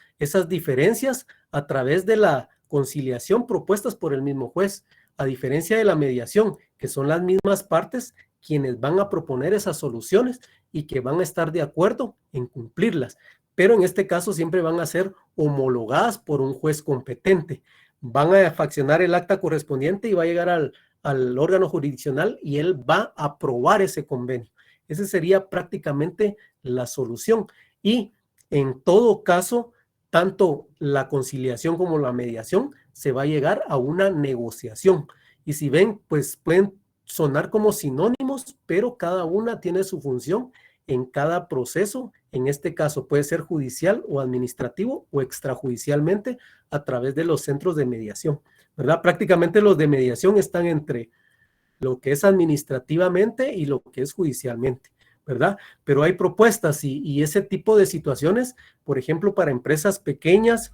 diferencias a través de la conciliación propuestas por el mismo juez, a diferencia de la mediación, que son las mismas partes quienes van a proponer esas soluciones y que van a estar de acuerdo en cumplirlas. Pero en este caso siempre van a ser homologadas por un juez competente. Van a faccionar el acta correspondiente y va a llegar al órgano jurisdiccional y él va a aprobar ese convenio. Esa sería prácticamente la solución. Y en todo caso, tanto la conciliación como la mediación se va a llegar a una negociación. Y si ven, pues pueden sonar como sinónimos, pero cada una tiene su función en cada proceso. En este caso puede ser judicial o administrativo o extrajudicialmente a través de los centros de mediación, ¿verdad? Prácticamente los de mediación están entre lo que es administrativamente y lo que es judicialmente, ¿verdad? Pero hay propuestas y ese tipo de situaciones, por ejemplo, para empresas pequeñas,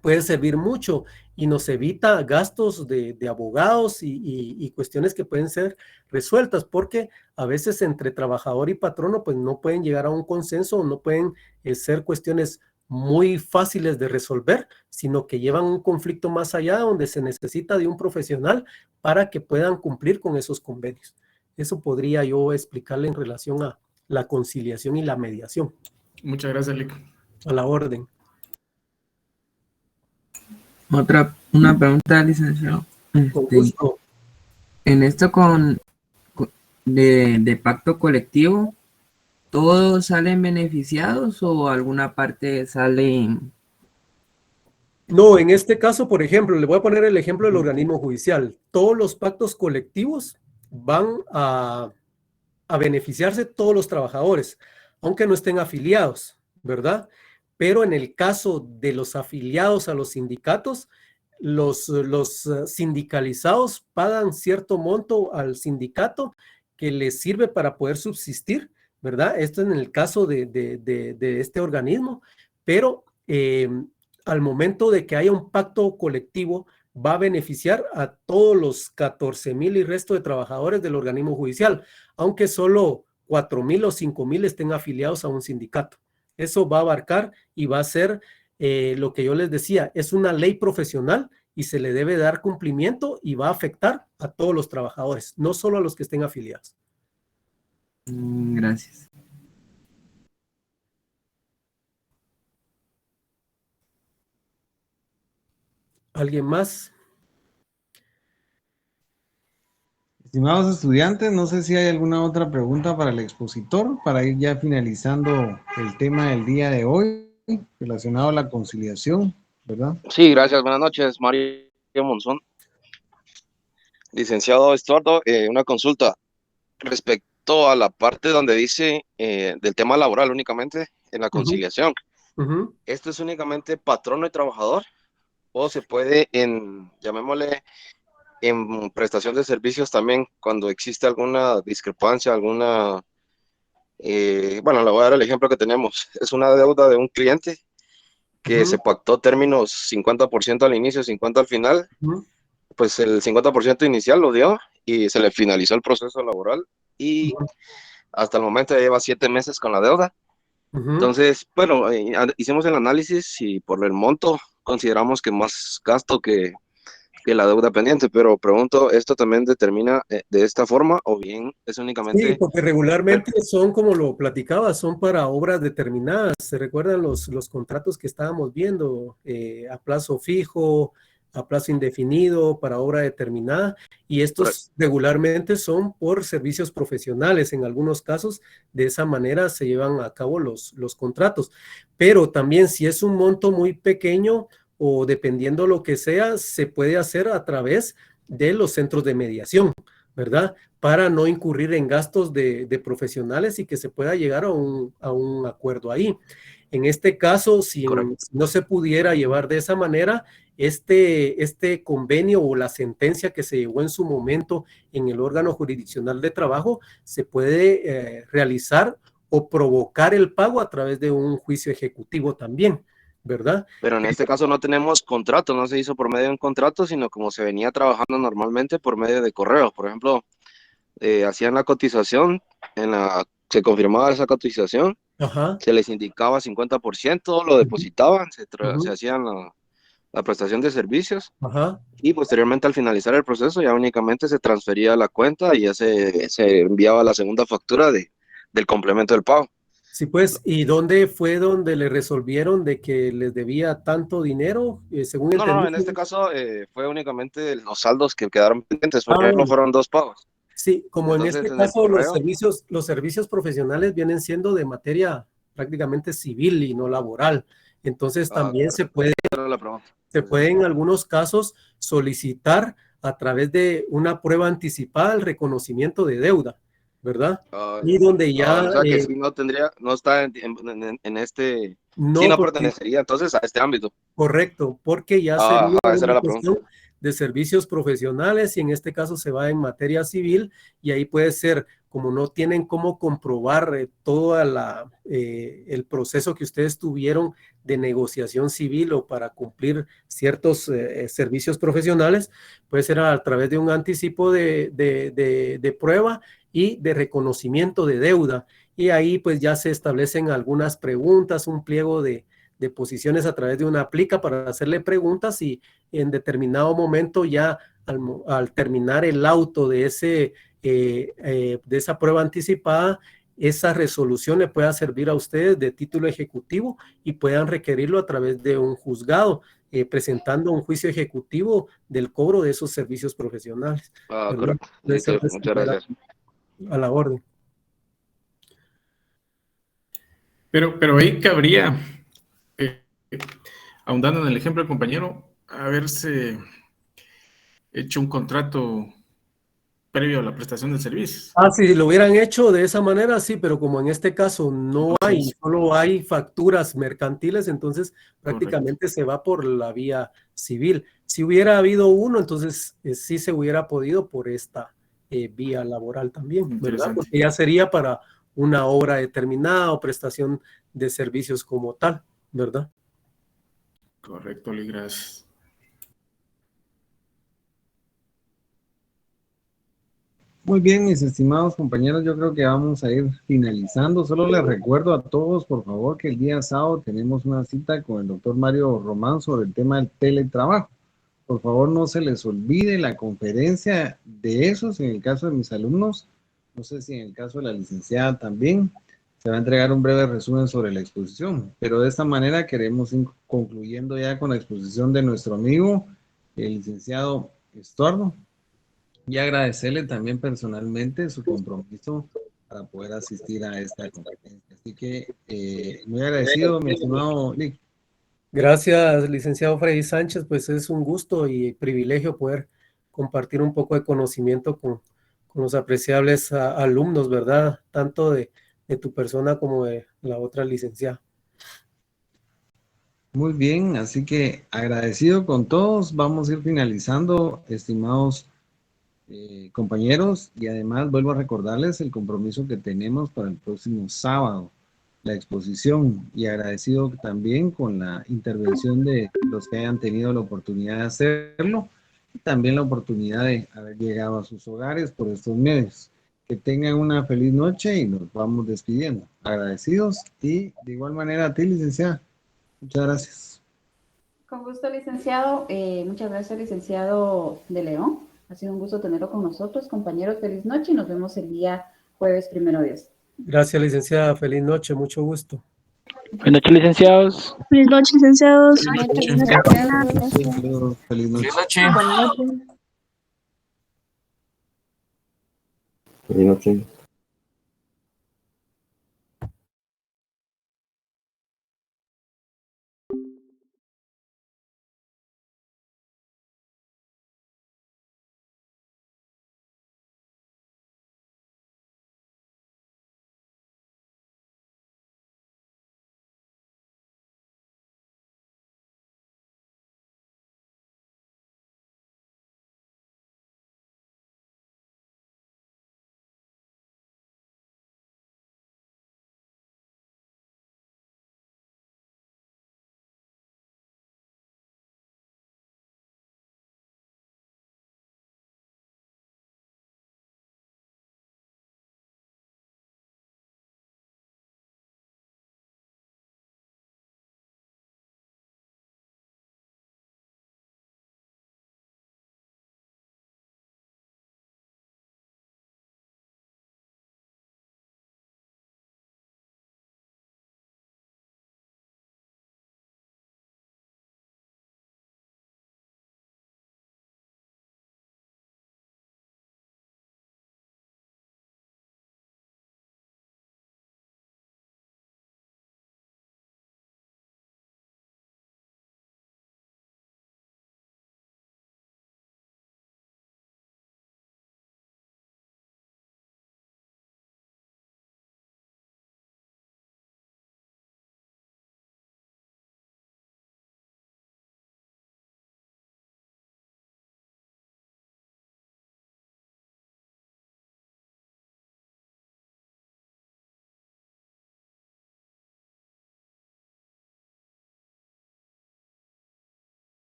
puede servir mucho y nos evita gastos de abogados y cuestiones que pueden ser resueltas, porque a veces entre trabajador y patrono pues no pueden llegar a un consenso, no pueden ser cuestiones muy fáciles de resolver, sino que llevan un conflicto más allá donde se necesita de un profesional para que puedan cumplir con esos convenios. Eso podría yo explicarle en relación a la conciliación y la mediación. Muchas gracias, Lick. A la orden. Una pregunta, licenciado. Con gusto. En esto de pacto colectivo, ¿todos salen beneficiados o alguna parte sale? No, en este caso, por ejemplo, le voy a poner el ejemplo del organismo judicial. Todos los pactos colectivos van a beneficiarse todos los trabajadores, aunque no estén afiliados, ¿verdad? Pero en el caso de los afiliados a los sindicatos, los sindicalizados pagan cierto monto al sindicato que les sirve para poder subsistir, ¿verdad? Esto en el caso de este organismo, pero al momento de que haya un pacto colectivo, va a beneficiar a todos los 14,000 y resto de trabajadores del organismo judicial, aunque solo 4,000 o 5,000 estén afiliados a un sindicato. Eso va a abarcar y va a ser lo que yo les decía, es una ley profesional y se le debe dar cumplimiento y va a afectar a todos los trabajadores, no solo a los que estén afiliados. Gracias. ¿Alguien más? Estimados estudiantes, no sé si hay alguna otra pregunta para el expositor, para ir ya finalizando el tema del día de hoy, relacionado a la conciliación, ¿verdad? Sí, gracias. Buenas noches, Mario Monzón. Licenciado Estuardo, una consulta respecto a la parte donde dice del tema laboral únicamente en la conciliación. ¿Esto es únicamente patrono y trabajador o se puede llamémosle, en prestación de servicios también cuando existe alguna discrepancia, bueno, le voy a dar el ejemplo que tenemos. Es una deuda de un cliente que se pactó términos 50% al inicio, 50% al final, pues el 50% inicial lo dio y se le finalizó el proceso laboral y hasta el momento ya lleva 7 meses con la deuda. Entonces, bueno, hicimos el análisis y por el monto consideramos que más gasto que la deuda pendiente, pero pregunto, ¿esto también determina de esta forma o bien es únicamente...? Sí, porque regularmente son, como lo platicaba, son para obras determinadas. ¿Se recuerdan los contratos que estábamos viendo? A plazo fijo, a plazo indefinido, para obra determinada, y estos regularmente son por servicios profesionales. En algunos casos, de esa manera se llevan a cabo los contratos. Pero también si es un monto muy pequeño, o dependiendo lo que sea, se puede hacer a través de los centros de mediación, ¿verdad? Para no incurrir en gastos de profesionales y que se pueda llegar a un acuerdo ahí. En este caso, si no se pudiera llevar de esa manera, este convenio o la sentencia que se llevó en su momento en el órgano jurisdiccional de trabajo, se puede realizar o provocar el pago a través de un juicio ejecutivo también, ¿verdad? Pero en este caso no tenemos contrato, no se hizo por medio de un contrato, sino como se venía trabajando normalmente por medio de correos. Por ejemplo, hacían la cotización, se confirmaba esa cotización, se les indicaba 50%, lo depositaban, se hacían la prestación de servicios y posteriormente al finalizar el proceso ya únicamente se transfería la cuenta y ya se enviaba la segunda factura del complemento del pago. Sí, pues, ¿y dónde fue donde le resolvieron de que les debía tanto dinero? Según No, en este caso fue únicamente los saldos que quedaron pendientes, porque no fueron 2 pagos. Sí, como entonces, en este caso los servicios profesionales vienen siendo de materia prácticamente civil y no laboral. Entonces también se puede en algunos casos solicitar a través de una prueba anticipada el reconocimiento de deuda, ¿verdad? Y donde ya... o sea que sí no está en este... No, sí no pertenecería entonces a este ámbito. Correcto, porque ya sería una cuestión de servicios profesionales y en este caso se va en materia civil y ahí puede ser, como no tienen cómo comprobar todo el proceso que ustedes tuvieron de negociación civil o para cumplir ciertos servicios profesionales, puede ser a través de un anticipo de prueba y de reconocimiento de deuda. Y ahí pues ya se establecen algunas preguntas, un pliego de posiciones a través de una aplica para hacerle preguntas y en determinado momento ya al terminar el auto de esa prueba anticipada, esa resolución le pueda servir a ustedes de título ejecutivo y puedan requerirlo a través de un juzgado, presentando un juicio ejecutivo del cobro de esos servicios profesionales. Correcto. Muchas gracias. A la orden. Pero ahí cabría, ahondando en el ejemplo del compañero, haberse hecho un contrato previo a la prestación de servicios. Si lo hubieran hecho de esa manera, sí, pero como en este caso no hay, solo hay facturas mercantiles, entonces prácticamente se va por la vía civil. Si hubiera habido uno, entonces sí se hubiera podido por esta vía laboral también, ¿verdad? Porque ya sería para una obra determinada o prestación de servicios como tal, ¿verdad? Correcto, Lee, gracias. Muy bien, mis estimados compañeros, yo creo que vamos a ir finalizando. Solo les recuerdo a todos, por favor, que el día sábado tenemos una cita con el doctor Mario Román sobre el tema del teletrabajo. Por favor, no se les olvide la conferencia de esos, en el caso de mis alumnos, no sé si en el caso de la licenciada también, se va a entregar un breve resumen sobre la exposición, pero de esta manera queremos ir concluyendo ya con la exposición de nuestro amigo, el licenciado Estuardo, y agradecerle también personalmente su compromiso para poder asistir a esta conferencia. Así que muy agradecido, mi estimado Lick. Gracias, licenciado Freddy Sánchez, pues es un gusto y privilegio poder compartir un poco de conocimiento con los apreciables alumnos, ¿verdad? Tanto de tu persona como de la otra licenciada. Muy bien, así que agradecido con todos. Vamos a ir finalizando, estimados compañeros, y además vuelvo a recordarles el compromiso que tenemos para el próximo sábado, la exposición, y agradecido también con la intervención de los que hayan tenido la oportunidad de hacerlo, y también la oportunidad de haber llegado a sus hogares por estos medios. Que tengan una feliz noche y nos vamos despidiendo. Agradecidos, y de igual manera a ti, licenciada. Muchas gracias. Con gusto, licenciado. Muchas gracias, licenciado de León. Ha sido un gusto tenerlo con nosotros. Compañeros, feliz noche y nos vemos el día jueves 1 de Dios. Gracias, licenciada. Feliz noche. Mucho gusto. Buenas noches, licenciados. Feliz noche, licenciados. Feliz noche. Buenas noches. Feliz noche.